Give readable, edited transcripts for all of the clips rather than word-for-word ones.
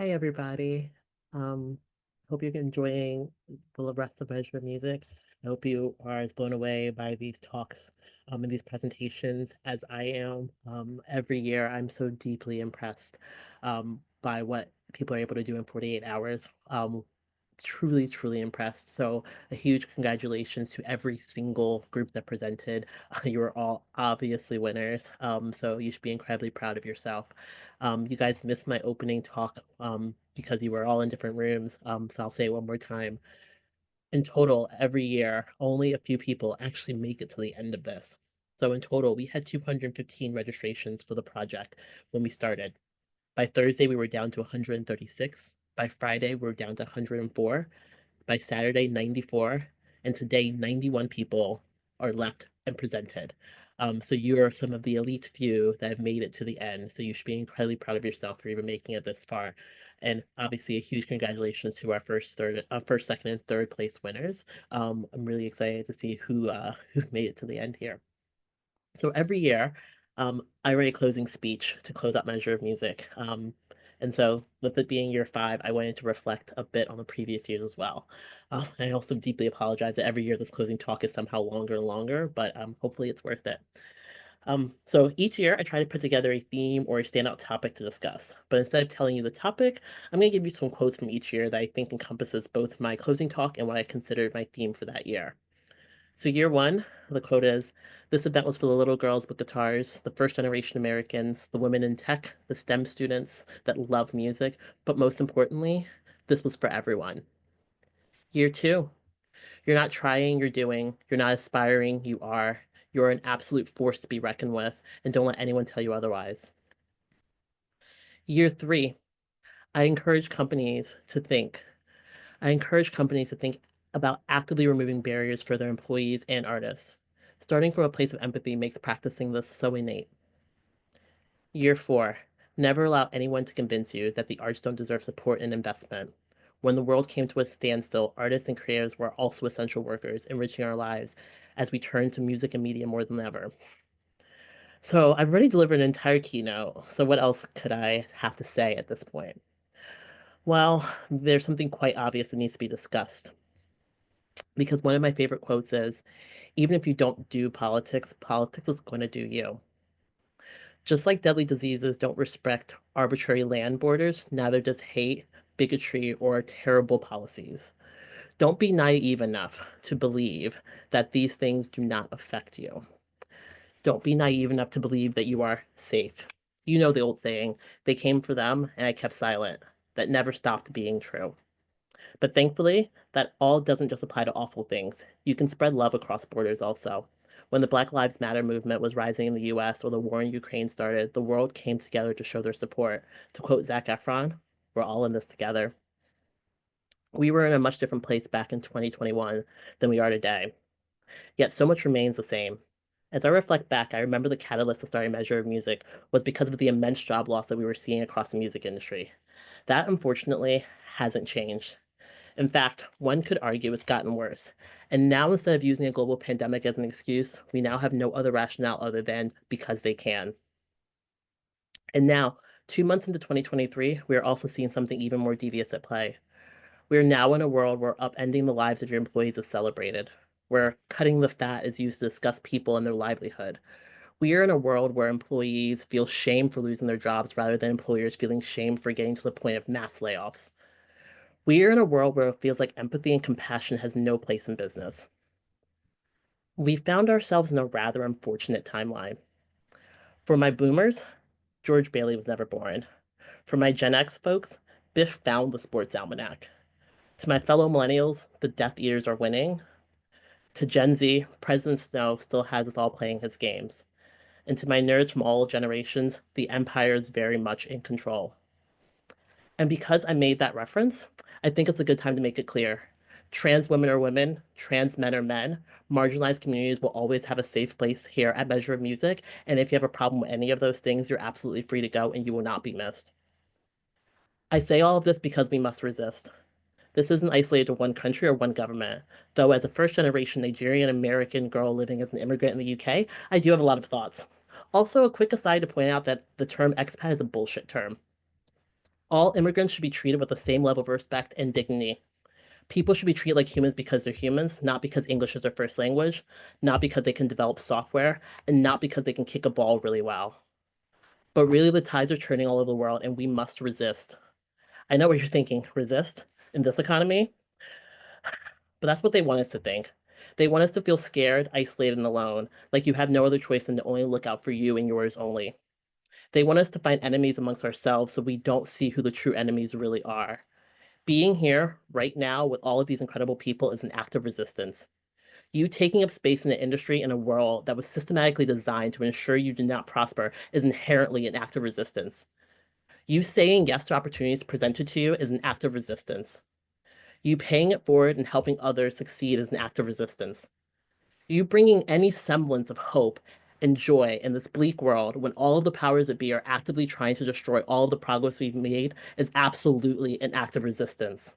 Hey everybody. Um, Hope you're enjoying the rest of Measure of Music. I hope you are as blown away by these talks and these presentations as I am. Every year I'm so deeply impressed by what people are able to do in 48 hours. Truly, truly impressed. So a huge congratulations to every single group that presented. You were all obviously winners. So you should be incredibly proud of yourself. You guys missed my opening talk because you were all in different rooms. So I'll say it one more time. In total, every year, only a few people actually make it to the end of this. So in total, we had 215 registrations for the project when we started. By Thursday, we were down to 136. By Friday, we were down to 104. By Saturday, 94, and today 91 people are left and presented. So you are some of the elite few that have made it to the end. So you should be incredibly proud of yourself for even making it this far. And obviously, a huge congratulations to our first, second, and third place winners. I'm really excited to see who made it to the end here. So every year, I write a closing speech to close out Measure of Music. And so, with it being year five, I wanted to reflect a bit on the previous years as well. I also deeply apologize that every year this closing talk is somehow longer and longer, but hopefully it's worth it. So each year I try to put together a theme or a standout topic to discuss. But instead of telling you the topic, I'm going to give you some quotes from each year that I think encompasses both my closing talk and what I considered my theme for that year. So year one, the quote is, this event was for the little girls with guitars, the first generation Americans, the women in tech, the STEM students that love music, but most importantly, this was for everyone. Year two, you're not trying, you're doing, you're not aspiring, you are. You're an absolute force to be reckoned with, and don't let anyone tell you otherwise. Year three, I encourage companies to think. I encourage companies to think about actively removing barriers for their employees and artists. Starting from a place of empathy makes practicing this so innate. Year four, never allow anyone to convince you that the arts don't deserve support and investment. When the world came to a standstill, artists and creators were also essential workers, enriching our lives as we turn to music and media more than ever. So I've already delivered an entire keynote. So what else could I have to say at this point? Well, there's something quite obvious that needs to be discussed. Because one of my favorite quotes is, even if you don't do politics, politics is going to do you. Just like deadly diseases don't respect arbitrary land borders, neither does hate, bigotry, or terrible policies. Don't be naive enough to believe that these things do not affect you. Don't be naive enough to believe that you are safe. You know the old saying, they came for them and I kept silent. That never stopped being true. But thankfully, that all doesn't just apply to awful things. You can spread love across borders also. When the Black Lives Matter movement was rising in the US or the war in Ukraine started, the world came together to show their support. To quote Zac Efron, we're all in this together. We were in a much different place back in 2021 than we are today, yet so much remains the same. As I reflect back, I remember the catalyst to starting Measure of Music was because of the immense job loss that we were seeing across the music industry. That, unfortunately, hasn't changed. In fact, one could argue it's gotten worse. And now, instead of using a global pandemic as an excuse, we now have no other rationale other than because they can. And now, 2 months into 2023, we are also seeing something even more devious at play. We are now in a world where upending the lives of your employees is celebrated, where cutting the fat is used to discuss people and their livelihood. We are in a world where employees feel shame for losing their jobs rather than employers feeling shame for getting to the point of mass layoffs. We are in a world where it feels like empathy and compassion has no place in business. We found ourselves in a rather unfortunate timeline. For my boomers, George Bailey was never born. For my Gen X folks, Biff found the sports almanac. To my fellow millennials, the Death Eaters are winning. To Gen Z, President Snow still has us all playing his games. And to my nerds from all generations, the Empire is very much in control. And because I made that reference, I think it's a good time to make it clear. Trans women are women, trans men are men. Marginalized communities will always have a safe place here at Measure of Music. And if you have a problem with any of those things, you're absolutely free to go and you will not be missed. I say all of this because we must resist. This isn't isolated to one country or one government. Though, as a first generation Nigerian American girl living as an immigrant in the UK, I do have a lot of thoughts. Also, a quick aside to point out that the term expat is a bullshit term. All immigrants should be treated with the same level of respect and dignity. People should be treated like humans because they're humans, not because English is their first language, not because they can develop software, and not because they can kick a ball really well. But really, the tides are turning all over the world, and we must resist. I know what you're thinking, resist in this economy, but that's what they want us to think. They want us to feel scared, isolated, and alone, like you have no other choice than to only look out for you and yours only. They want us to find enemies amongst ourselves so we don't see who the true enemies really are. Being here right now with all of these incredible people is an act of resistance. You taking up space in an industry in a world that was systematically designed to ensure you did not prosper is inherently an act of resistance. You saying yes to opportunities presented to you is an act of resistance. You paying it forward and helping others succeed is an act of resistance. You bringing any semblance of hope and joy in this bleak world when all of the powers that be are actively trying to destroy all of the progress we've made is absolutely an act of resistance.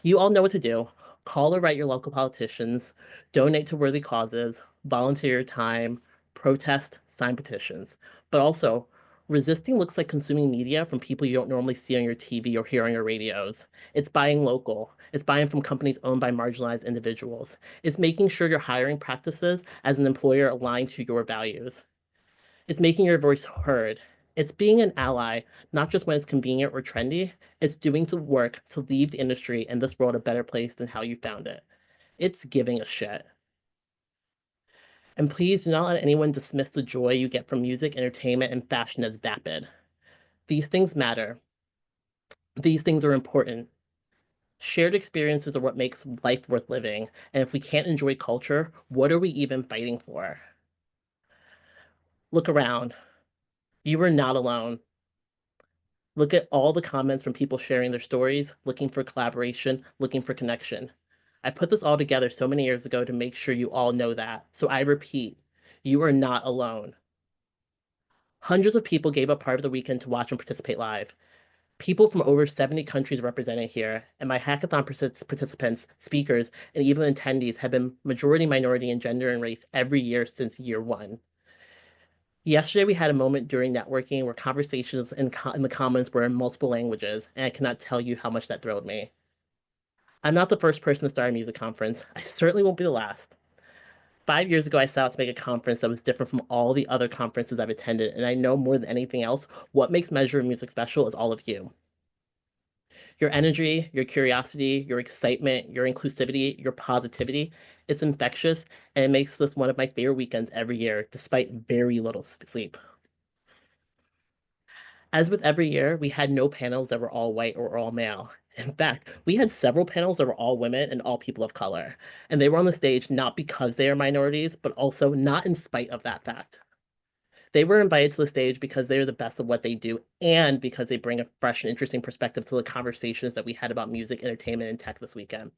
You all know what to do. Call or write your local politicians, donate to worthy causes, volunteer your time, protest, sign petitions. But also, resisting looks like consuming media from people you don't normally see on your TV or hear on your radios. It's buying local. It's buying from companies owned by marginalized individuals. It's making sure your hiring practices as an employer align to your values. It's making your voice heard. It's being an ally, not just when it's convenient or trendy. It's doing the work to leave the industry and this world a better place than how you found it. It's giving a shit. And please do not let anyone dismiss the joy you get from music, entertainment, and fashion as vapid. These things matter. These things are important. Shared experiences are what makes life worth living. And if we can't enjoy culture, what are we even fighting for? Look around. You are not alone. Look at all the comments from people sharing their stories, looking for collaboration, looking for connection. I put this all together so many years ago to make sure you all know that. So I repeat, you are not alone. Hundreds of people gave up part of the weekend to watch and participate live. People from over 70 countries represented here, and my hackathon participants, speakers, and even attendees have been majority minority in gender and race every year since year one. Yesterday, we had a moment during networking where conversations in the comments were in multiple languages, and I cannot tell you how much that thrilled me. I'm not the first person to start a music conference. I certainly won't be the last. 5 years ago, I set out to make a conference that was different from all the other conferences I've attended, and I know more than anything else, what makes Measure of Music special is all of you. Your energy, your curiosity, your excitement, your inclusivity, your positivity, it's infectious, and it makes this one of my favorite weekends every year, despite very little sleep. As with every year, we had no panels that were all white or all male. In fact, we had several panels that were all women and all people of color. And they were on the stage not because they are minorities, but also not in spite of that fact. They were invited to the stage because they are the best of what they do and because they bring a fresh and interesting perspective to the conversations that we had about music, entertainment, and tech this weekend.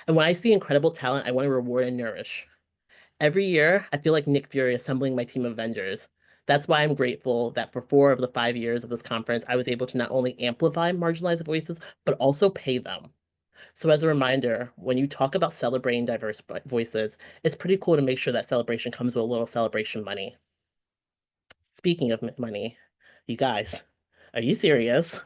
And when I see incredible talent, I want to reward and nourish. Every year, I feel like Nick Fury assembling my team of Avengers. That's why I'm grateful that for 4 of the 5 years of this conference, I was able to not only amplify marginalized voices, but also pay them. So, as a reminder, when you talk about celebrating diverse voices, it's pretty cool to make sure that celebration comes with a little celebration money. Speaking of money, you guys, are you serious?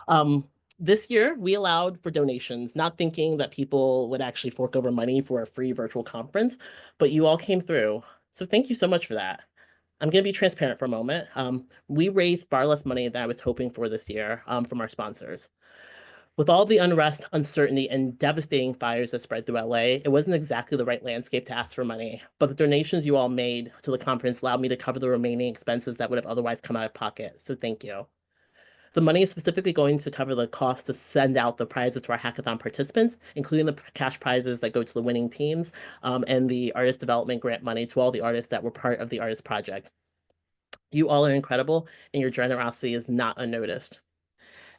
Um, this year we allowed for donations, not thinking that people would actually fork over money for a free virtual conference, but you all came through. So thank you so much for that. I'm going to be transparent for a moment. We raised far less money than I was hoping for this year from our sponsors. With all the unrest, uncertainty, and devastating fires that spread through LA, it wasn't exactly the right landscape to ask for money. But the donations you all made to the conference allowed me to cover the remaining expenses that would have otherwise come out of pocket. So thank you. The money is specifically going to cover the cost to send out the prizes to our hackathon participants, including the cash prizes that go to the winning teams, and the artist development grant money to all the artists that were part of the artist project. You all are incredible, and your generosity is not unnoticed.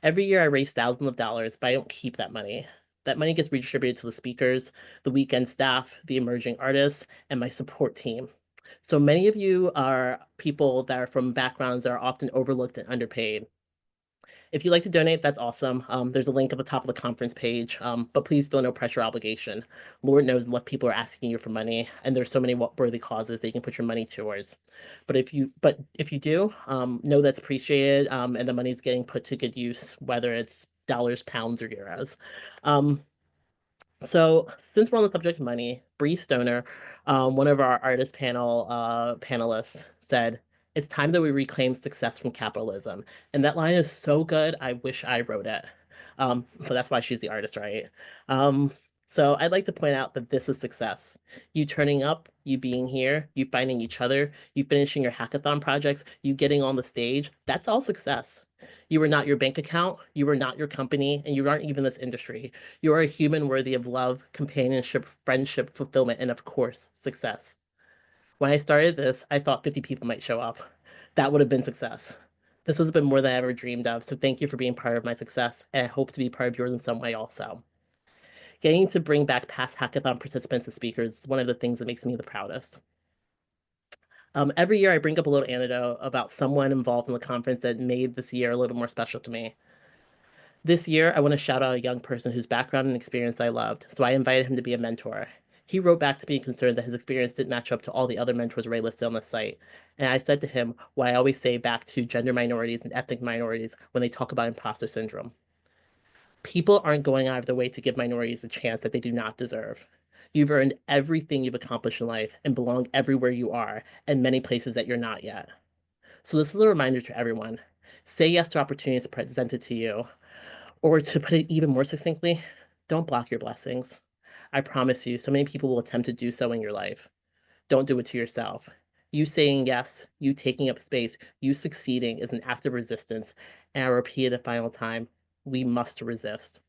Every year I raise thousands of dollars, but I don't keep that money. That money gets redistributed to the speakers, the weekend staff, the emerging artists, and my support team. So many of you are people that are from backgrounds that are often overlooked and underpaid. If you'd like to donate, that's awesome. There's a link at the top of the conference page, but please feel no pressure obligation. Lord knows what people are asking you for money, and there's so many worthy causes that you can put your money towards. But if you do, know that's appreciated, and the money's getting put to good use, whether it's dollars, pounds, or euros. Um, so since we're on the subject of money, Bree Stoner, one of our artist panelists, said, "It's time that we reclaim success from capitalism." And that line is so good, I wish I wrote it. But that's why she's the artist, right? Um, so I'd like to point out that this is success. You turning up, you being here, you finding each other, you finishing your hackathon projects, you getting on the stage, that's all success. You are not your bank account, you are not your company, and you aren't even this industry. You are a human worthy of love, companionship, friendship, fulfillment, and of course, success. When I started this, I thought 50 people might show up. That would have been success. This has been more than I ever dreamed of, so thank you for being part of my success, and I hope to be part of yours in some way also. Getting to bring back past hackathon participants and speakers is one of the things that makes me the proudest. Every year, I bring up a little anecdote about someone involved in the conference that made this year a little more special to me. This year, I want to shout out a young person whose background and experience I loved, so I invited him to be a mentor. He wrote back to me concerned that his experience didn't match up to all the other mentors already listed on the site. And I said to him what I always say back to gender minorities and ethnic minorities when they talk about imposter syndrome. People aren't going out of their way to give minorities a chance that they do not deserve. You've earned everything you've accomplished in life and belong everywhere you are and many places that you're not yet. So this is a reminder to everyone. Say yes to opportunities presented to you, or to put it even more succinctly, don't block your blessings. I promise you, so many people will attempt to do so in your life. Don't do it to yourself. You saying yes, you taking up space, you succeeding is an act of resistance. And I repeat it a final time, we must resist.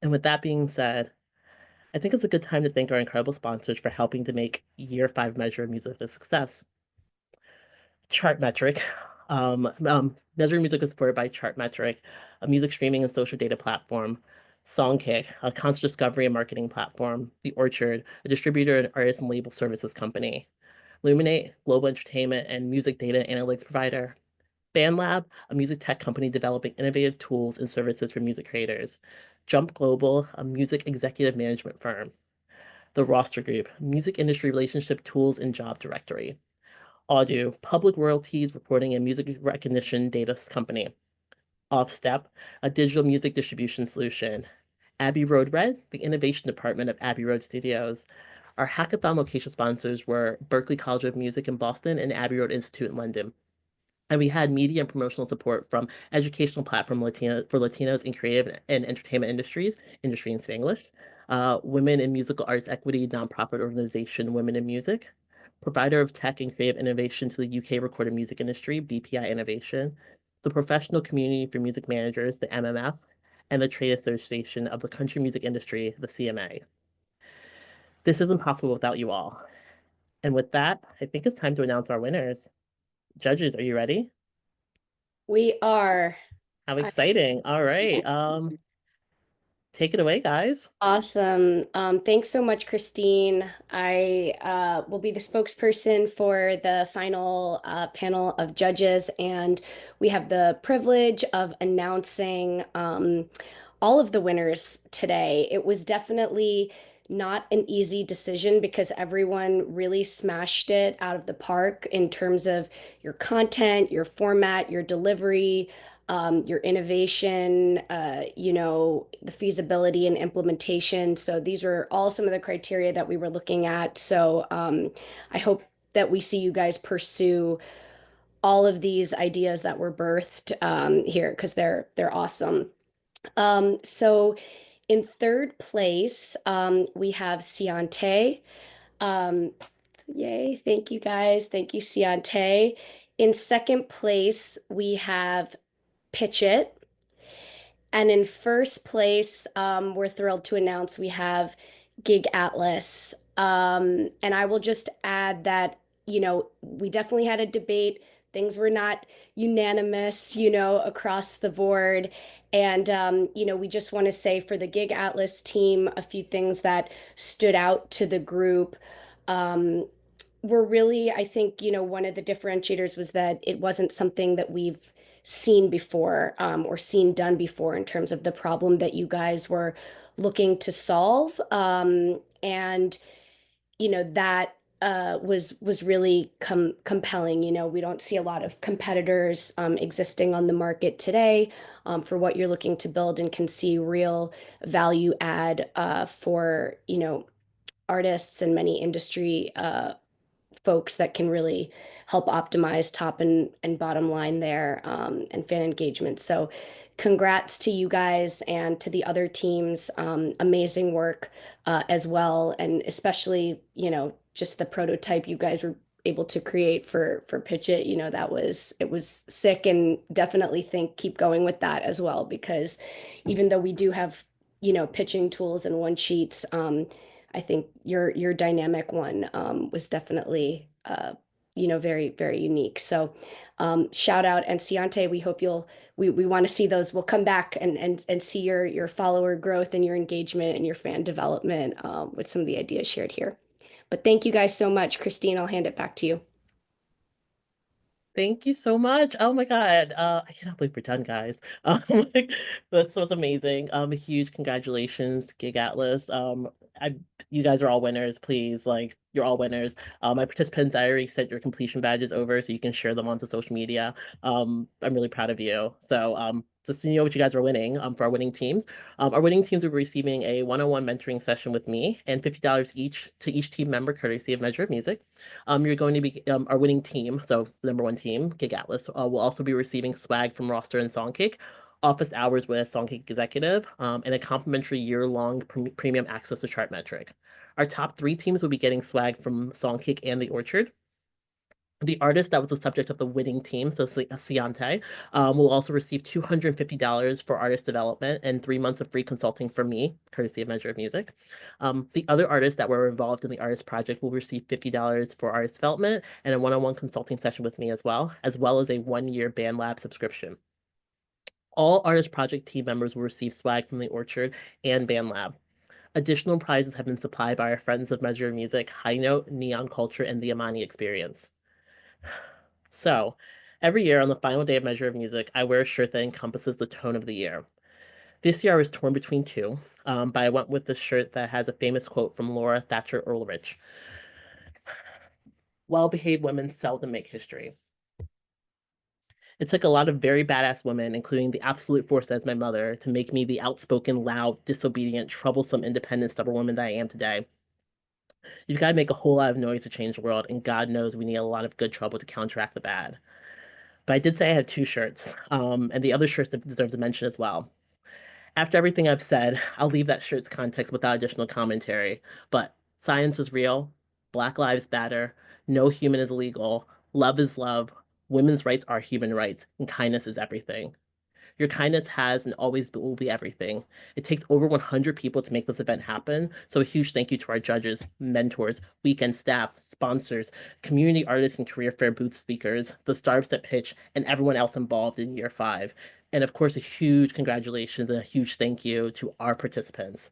And with that being said, I think it's a good time to thank our incredible sponsors for helping to make year five measure of music a success. Chartmetric. Measuring music is supported by Chartmetric, a music streaming and social data platform. Songkick, a concert discovery and marketing platform. The Orchard, a distributor and artist and label services company. Luminate, global entertainment and music data analytics provider. BandLab, a music tech company developing innovative tools and services for music creators. Jump Global, a music executive management firm. The Roster Group, music industry relationship tools and job directory. Audio, public royalties reporting and music recognition data company. Offstep, a digital music distribution solution. Abbey Road Red, the innovation department of Abbey Road Studios. Our hackathon location sponsors were Berklee College of Music in Boston and Abbey Road Institute in London. And we had media and promotional support from educational platform for Latinos in creative and entertainment industries, industry in Spanglish, Women in Musical Arts Equity nonprofit organization Women in Music, provider of tech and creative innovation to the UK recorded music industry, BPI Innovation, the Professional Community for Music Managers, the MMF, and the Trade Association of the Country Music Industry, the CMA. This isn't possible without you all. And with that, I think it's time to announce our winners. Judges, are you ready? We are. How I- exciting. All right. Take it away, guys. Awesome. Thanks so much, Christine. I will be the spokesperson for the final panel of judges, and we have the privilege of announcing all of the winners today. It was definitely not an easy decision because everyone really smashed it out of the park in terms of your content, your format, your delivery, your innovation, the feasibility and implementation. So these were all some of the criteria that we were looking at. So I hope that we see you guys pursue all of these ideas that were birthed here because they're awesome. So in third place, we have Ciante. Um, Yay, thank you guys. Thank you, Ciante. In second place, we have Pitch It. And in first place, we're thrilled to announce we have Gig Atlas. And I will just add that, we definitely had a debate. Things were not unanimous, across the board. And, we just want to say for the Gig Atlas team, a few things that stood out to the group. Um, were really, I think, one of the differentiators was that it wasn't something that we've seen before, or seen done before in terms of the problem that you guys were looking to solve. And that was really compelling. We don't see a lot of competitors existing on the market today for what you're looking to build, and can see real value add for artists and many industry folks that can really help optimize top and bottom line there, and fan engagement. So congrats to you guys and to the other teams. Amazing work as well. And especially, just the prototype you guys were able to create for Pitch It, it was sick, and definitely think keep going with that as well, because even though we do have, pitching tools and one sheets, I think your dynamic one was definitely very, very unique. So shout out, and Ciante, we hope we want to see those. We'll come back and see your follower growth and your engagement and your fan development with some of the ideas shared here. But thank you guys so much. Christine, I'll hand it back to you. Thank you so much. Oh my God. I cannot believe we're done, guys. Like, that was amazing. A huge congratulations, Gig Atlas. I You guys are all winners, please. Like, you're all winners. My participants, I already sent your completion badges over so you can share them onto social media. I'm really proud of you. So, just so you know what you guys are winning, for our winning teams will be receiving a one-on-one mentoring session with me and $50 each to each team member, courtesy of Measure of Music. You're going to be our winning team, so the number one team, Gig Atlas, will also be receiving swag from Roster and Songcake, office hours with Songcake Executive, and a complimentary year-long premium access to Chartmetric. Our top three teams will be getting swag from Songcake and The Orchard. The artist that was the subject of the winning team, so Ciante, will also receive $250 for artist development and 3 months of free consulting from me, courtesy of Measure of Music. The other artists that were involved in the artist project will receive $50 for artist development and a one-on-one consulting session with me as well as a 1 year BandLab subscription. All artist project team members will receive swag from the Orchard and BandLab. Additional prizes have been supplied by our friends of Measure of Music, High Note, Neon Culture, and the Amani Experience. So, every year on the final day of Measure of Music, I wear a shirt that encompasses the tone of the year. This year I was torn between two, but I went with the shirt that has a famous quote from Laura Thatcher Ulrich: "Well behaved women seldom make history." It took a lot of very badass women, including the absolute force as my mother, to make me the outspoken, loud, disobedient, troublesome, independent, stubborn woman that I am today. You've got to make a whole lot of noise to change the world, and God knows we need a lot of good trouble to counteract the bad. But I did say I had two shirts, and the other shirt deserves a mention as well. After everything I've said, I'll leave that shirt's context without additional commentary. But science is real, Black Lives Matter, no human is illegal, love is love, women's rights are human rights, and kindness is everything. Your kindness has and always will be everything. It takes over 100 people to make this event happen, so a huge thank you to our judges, mentors, weekend staff, sponsors, community artists and career fair booth speakers, the stars that pitch, and everyone else involved in year five. And of course, a huge congratulations and a huge thank you to our participants.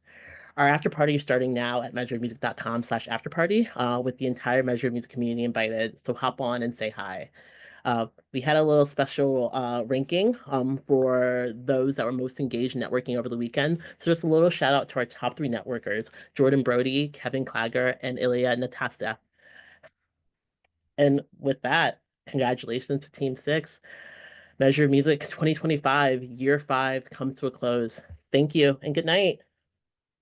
Our after party is starting now at measuredmusic.com/afterparty, with the entire Measured Music community invited. So hop on and say hi. We had a little special ranking for those that were most engaged networking over the weekend. So just a little shout out to our top three networkers: Jordan Brody, Kevin Clagger, and Ilya Natasta. And with that, congratulations to Team Six. Measure of Music 2025, year five comes to a close. Thank you and good night.